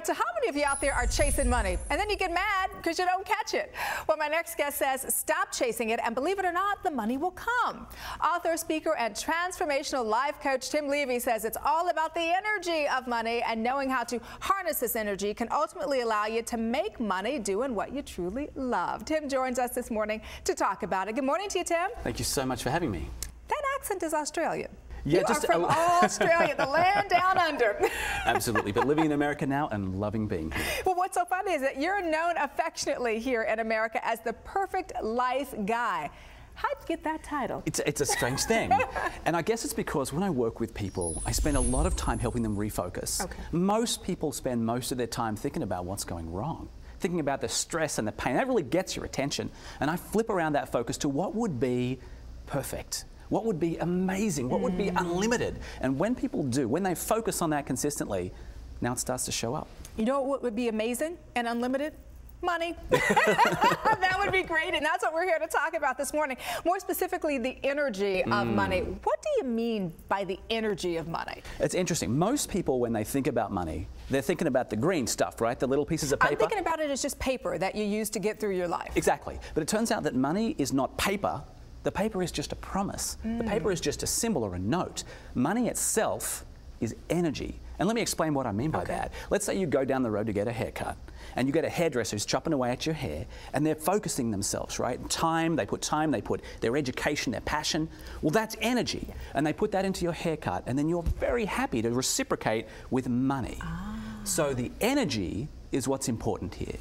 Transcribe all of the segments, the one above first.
right, so how many of you out there are chasing money and then you get mad because you don't catch it? Well, my next guest says stop chasing it, and believe it or not, the money will come. Author, speaker, and transformational life coach Tim Levy says it's all about the energy of money, and knowing how to harness this energy can ultimately allow you to make money doing what you truly love. Tim joins us this morning to talk about it. Good morning to you, Tim. Thank you so much for having me. That accent is Australian. Yeah, you are from Australia, the land down under. Absolutely, but living in America now and loving being here. Well, what's so funny is that you're known affectionately here in America as the perfect life guy. How'd you get that title? It's a strange thing. And I guess it's because when I work with people, I spend a lot of time helping them refocus. Okay. Most people spend most of their time thinking about what's going wrong, thinking about the stress and the pain. That really gets your attention. And I flip around that focus to what would be perfect. What would be amazing? What would be unlimited? And when people do, when they focus on that consistently, now it starts to show up. You know what would be amazing and unlimited? Money. That would be great, and that's what we're here to talk about this morning. More specifically, the energy of money. What do you mean by the energy of money? It's interesting. Most people, when they think about money, they're thinking about the green stuff, right? The little pieces of paper. I'm thinking about it as just paper that you use to get through your life. Exactly. But it turns out that money is not paper. The paper is just a promise. The paper is just a symbol or a note. Money itself is energy. And let me explain what I mean by that. Let's say you go down the road to get a haircut, and you get a hairdresser who's chopping away at your hair, and they're focusing themselves, right? Time, they put their education, their passion. Well, that's energy. And they put that into your haircut, and then you're very happy to reciprocate with money. So the energy is what's important here.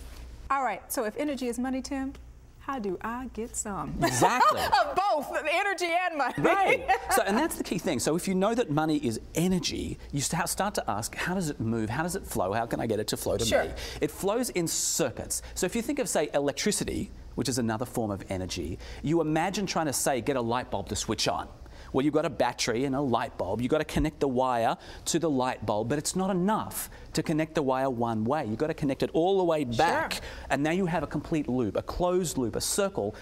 All right, so if energy is money, Tim, how do I get some? Exactly. Of both, the energy and money. Right. So, and that's the key thing. So if you know that money is energy, you start to ask, how does it move? How does it flow? How can I get it to flow to me? It flows in circuits. So if you think of, say, electricity, which is another form of energy, you imagine trying to, say, get a light bulb to switch on. Well, you've got a battery and a light bulb. You've got to connect the wire to the light bulb, but it's not enough to connect the wire one way. You've got to connect it all the way back, and now you have a complete loop, a closed loop, a circle,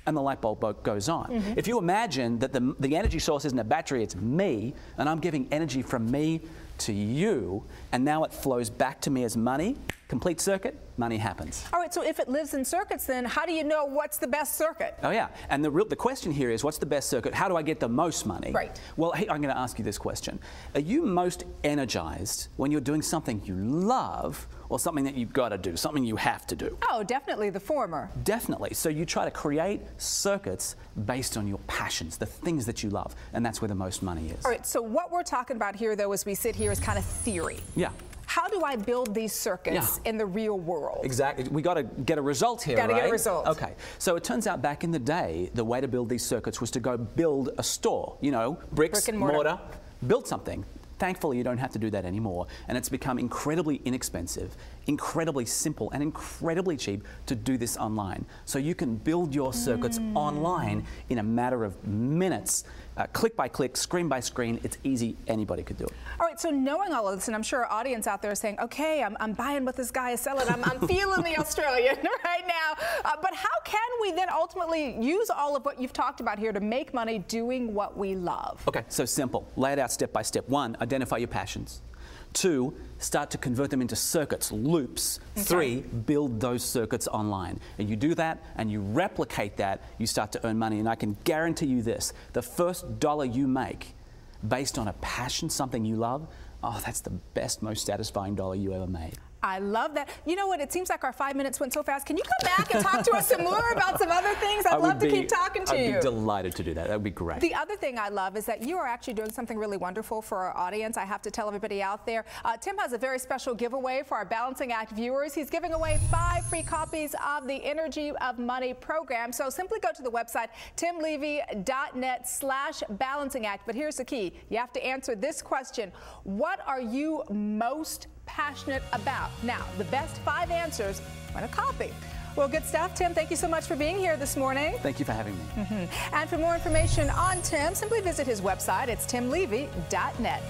and the light bulb goes on. If you imagine that the energy source isn't a battery, it's me, and I'm giving energy from me to you, and now it flows back to me as money, complete circuit, money happens. All right, so if it lives in circuits, then how do you know what's the best circuit? Oh yeah, and the question here is, what's the best circuit? How do I get the most money? Right. Well, hey, I'm going to ask you this question. Are you most energized when you're doing something you love, or something that you've got to do, something you have to do? Oh, definitely the former. Definitely. So you try to create circuits based on your passions, the things that you love, and that's where the most money is. All right, so what we're talking about here, though, as we sit here, is kind of theory. Yeah. How do I build these circuits in the real world? Exactly. We got to get a result here, right? Got to get a result. Okay. So it turns out back in the day, the way to build these circuits was to go build a store. You know, bricks, Brick and mortar. Build something. Thankfully, you don't have to do that anymore, and it's become incredibly inexpensive, incredibly simple, and incredibly cheap to do this online. So you can build your circuits online in a matter of minutes, click by click, screen by screen. It's easy. Anybody could do it. All right, so knowing all of this, and I'm sure our audience out there is saying, okay, I'm buying what this guy is selling. I'm feeling the Australian right now. But how can we then ultimately use all of what you've talked about here to make money doing what we love? Okay, so simple. Lay it out step by step. 1, identify your passions. 2, start to convert them into circuits, loops. 3, build those circuits online. And you do that and you replicate that, you start to earn money. And I can guarantee you this, the first dollar you make based on a passion, something you love, oh, that's the best, most satisfying dollar you ever made. I love that. You know what? It seems like our 5 minutes went so fast. Can you come back and talk to us some more about some other things? I'd love to keep talking to you. I'd be delighted to do that. That would be great. The other thing I love is that you are actually doing something really wonderful for our audience. I have to tell everybody out there. Tim has a very special giveaway for our Balancing Act viewers. He's giving away 5 free copies of the Energy of Money program. So simply go to the website, timlevy.net/balancing act. But here's the key. You have to answer this question. What are you most passionate about? Now, the best 5 answers win a copy. Well, good stuff. Tim, thank you so much for being here this morning. Thank you for having me. And for more information on Tim, simply visit his website. It's timlevy.net.